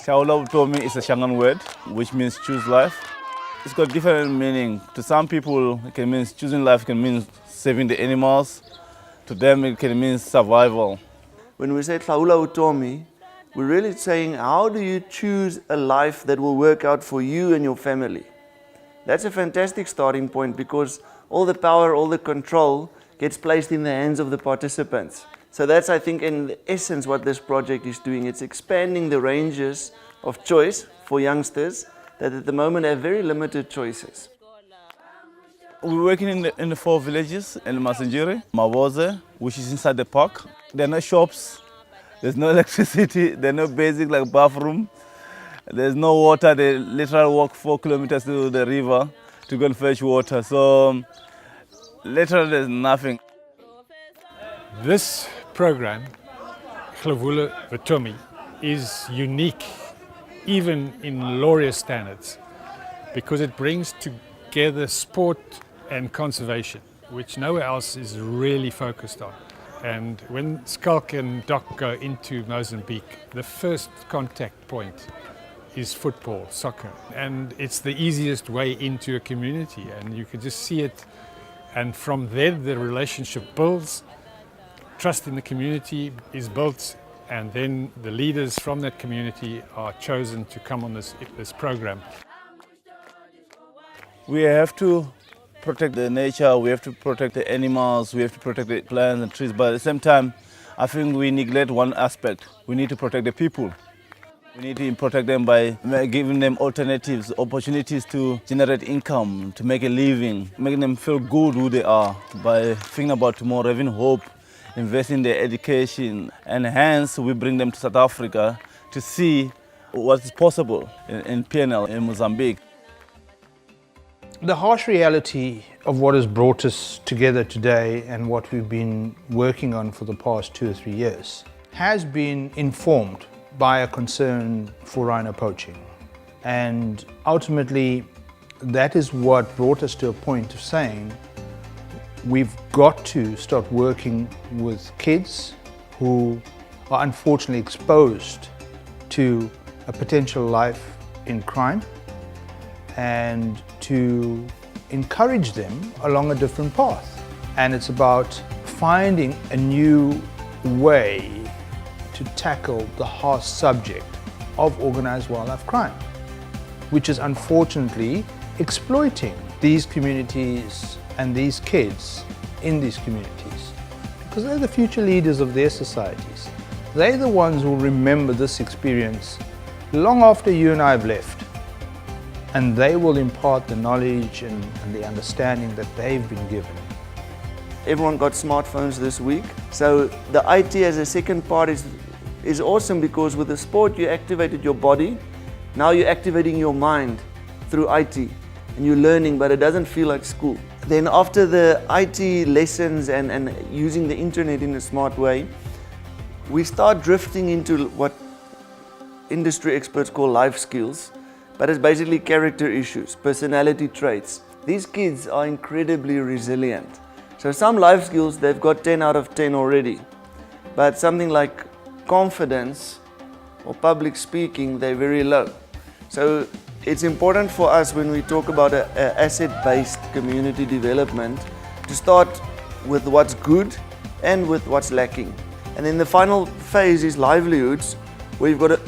Hlawula Vutomi is a Shangan word which means choose life. It's got different meaning. To some people, it can mean choosing life, it can mean saving the animals. To them, it can mean survival. When we say Hlawula Vutomi, we're really saying, how do you choose a life that will work out for you and your family? That's a fantastic starting point because all the power, all the control gets placed in the hands of the participants. So that's, I think, in essence what this project is doing. It's expanding the ranges of choice for youngsters that at the moment have very limited choices. We're working in the 4 villages in Mozambique, Mawoze, which is inside the park. There are no shops, there's no electricity, there's no basic like bathroom, there's no water. They literally walk 4 kilometers to the river to go and fetch water. So literally there's nothing. This program, Hlawula Vutomi, is unique even in Laureate standards because it brings together sport and conservation, which nowhere else is really focused on. And when Skalk and Doc go into Mozambique, the first contact point is football, soccer. And it's the easiest way into a community, and you can just see it. And from there, the relationship builds, trust in the community is built, and then the leaders from that community are chosen to come on this program. We have to protect the nature, we have to protect the animals, we have to protect the plants and trees, but at the same time, I think we neglect one aspect. We need to protect the people. We need to protect them by giving them alternatives, opportunities to generate income, to make a living, making them feel good who they are by thinking about tomorrow, having hope, invest in their education, and hence we bring them to South Africa to see what is possible in PNL in Mozambique. The harsh reality of what has brought us together today and what we've been working on for the past 2 or 3 years has been informed by a concern for rhino poaching. And ultimately, that is what brought us to a point of saying we've got to start working with kids who are unfortunately exposed to a potential life in crime and to encourage them along a different path. And it's about finding a new way to tackle the harsh subject of organized wildlife crime, which is unfortunately exploiting these communities and these kids in these communities, because they're the future leaders of their societies. They're the ones who will remember this experience long after you and I have left, and they will impart the knowledge and the understanding that they've been given. Everyone got smartphones this week, so the IT as a second part is awesome because with the sport you activated your body, now you're activating your mind through IT and you're learning, but it doesn't feel like school. Then after the IT lessons and using the internet in a smart way, we start drifting into what industry experts call life skills, but it's basically character issues, personality traits. These kids are incredibly resilient. So some life skills, they've got 10 out of 10 already, but something like confidence or public speaking, they're very low. So it's important for us when we talk about an asset-based community development to start with what's good and with what's lacking. And then the final phase is livelihoods, where you've got to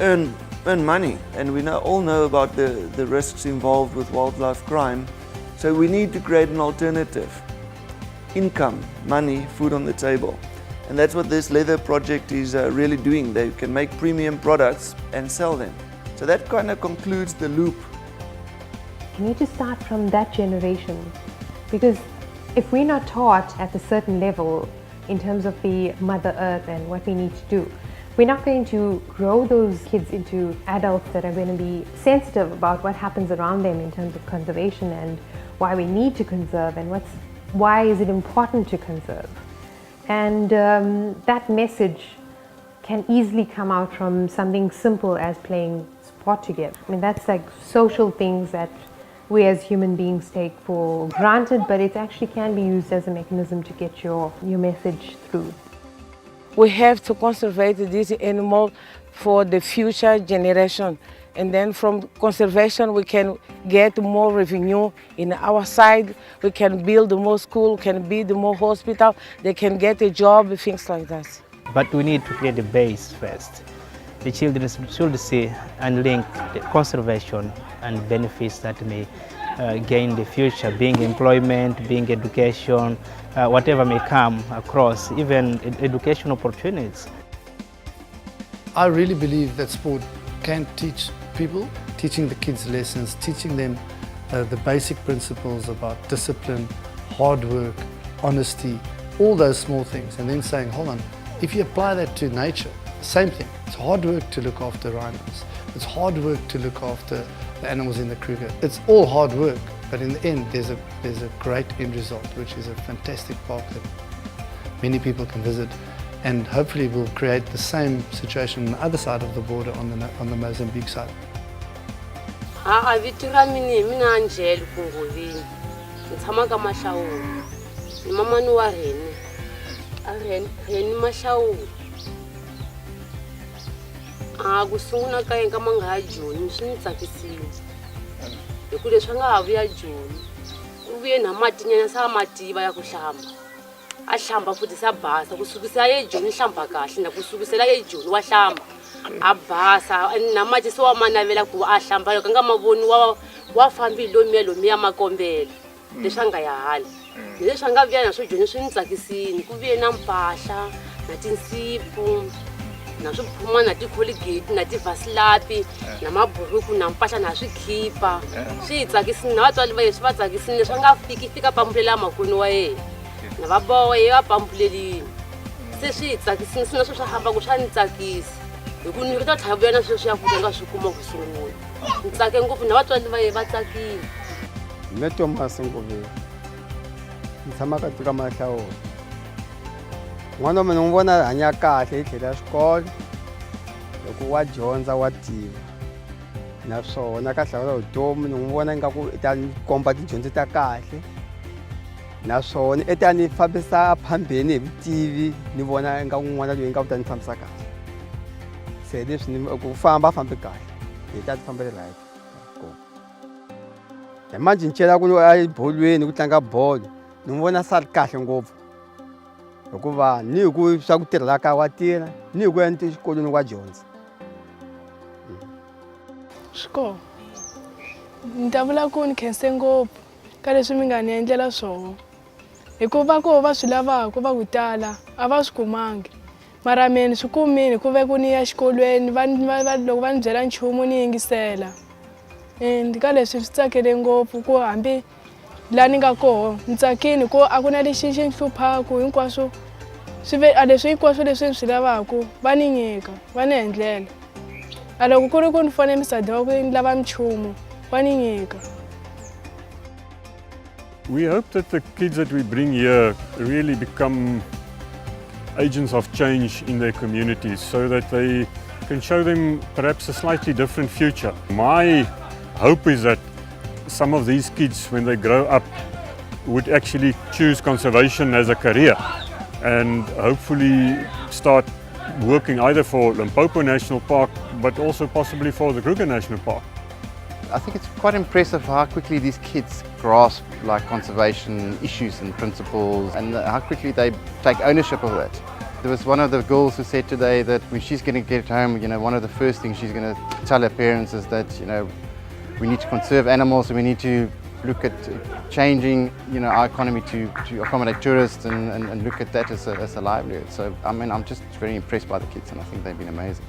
earn money. And we all know about the risks involved with wildlife crime. So we need to create an alternative. Income, money, food on the table. And that's what this leather project is really doing. They can make premium products and sell them. So that kind of concludes the loop. You need to start from that generation, because if we're not taught at a certain level in terms of the Mother Earth and what we need to do, we're not going to grow those kids into adults that are going to be sensitive about what happens around them in terms of conservation and why we need to conserve and why is it important to conserve. And that message can easily come out from something simple as playing sport together. I mean, that's like social things that we as human beings take for granted, but it actually can be used as a mechanism to get your message through. we have to conserve this animal for the future generation. And then from conservation, we can get more revenue in our side. We can build more school, can build more hospital, they can get a job, things like that. But we need to create the base first. The children should see and link the conservation and benefits that may gain in the future, being employment, being education, whatever may come across, even education opportunities. I really believe that sport can teach people, teaching the kids lessons, teaching them the basic principles about discipline, hard work, honesty, all those small things, and then saying, hold on, if you apply that to nature, same thing. It's hard work to look after rhinos. It's hard work to look after the animals in the Kruger. It's all hard work, but in the end, there's a great end result, which is a fantastic park that many people can visit, and hopefully will create the same situation on the other side of the border on the Mozambique side. Vito ra mina Angel Kungolini. Ni tshama ka Mahlawula. Ni mamani wa Reni Mahlawula. Ku sungula ka yena ka manga Joni swi ni tsakisile. Hikuva leswi nga ha vuya Joni. U vuye na mati nyana sa mativa ya ku hlamba. A hlamba futhi sa basa kusukisa eJoni hlamba kahle na kusukisela eJoni wa hlamba a basa na mati so wa manavela ku a hlamba loko nga mavoni wa fambi lomiya makombela leswi anga ya hala leswi anga vuya na swo Joni swi ni tsakisini ku vuye na mpahla na tinsipu na swiphuma na ti-colgate na ti-vaslapi na maburuku na mpahla na swikhipa swi hi tsakisini na vatswari va yena swi va tsakisini leswi nga fika pampulela makwini wa yena na vabowa ye va pampulelini se swi hi tsakisini swi na swo swa hamba ku swa ni tsakisi hikuva ni ta tlhela vuya na swilo swi ya futa nga swi kuma ku sungula ni tsake ngopfu na vatswari va yena va tsakile. Mina Thomas Ngoveni ni tshama ka tika Mahlawula. N'wana wa mina n'wi vona hanya kahle hi tlhela xikolo loko wa dyondza wa tiva naswona ka Hlawula Vutomi ni n'wi vona ingaku i ta ni komba tidyondzo ta kahle naswona i ta ni fambisa phambeni hi vutivi ni vona ingaku n'wana loyi ingaku ta ni fambisa kahle se leswi ni ku famba fambi kahle hi ta ti fambele right hi manjhe ni cela ku a ebolweni ku tlanga bolo ni n'wi vona sa ri kahle ngopfu hikuva ni hi ku swa ku tirhela kaya wa tirha ni hi ku ya ni xikolweni wa dyondza. Swikolo ni ta vula ku ni khense ngopfu ka leswi mi nga ni endlela swona hikuva ko va swi lavaka va ku tala a va swi kumangi mara mina swi kumini ku ve ku ni ya xikolweni loko va ni byela nchumu ni yingisela and ka leswi swi tsakele ngopfu ku hambi laha ni nga koho ni tsakini ku a ku na lexi xi ni hluphaku hinkwaswo leswi hinkwaswo leswi ni swi lavaka va ni nyika va ni endlela a loko ku ri ku ni fane misadi wa ku ni lava nchumu va ni nyika. We hope that the kids that we bring here really become agents of change in their communities so that they can show them perhaps a slightly different future. My hope is that some of these kids, when they grow up, would actually choose conservation as a career and hopefully start working either for Limpopo National Park but also possibly for the Kruger National Park. I think it's quite impressive how quickly these kids grasp like conservation issues and principles and how quickly they take ownership of it. There was one of the girls who said today that when she's going to get home, one of the first things she's going to tell her parents is that, we need to conserve animals and we need to look at changing, our economy to accommodate tourists and look at that as a livelihood. So, I mean, I'm just very impressed by the kids and I think they've been amazing.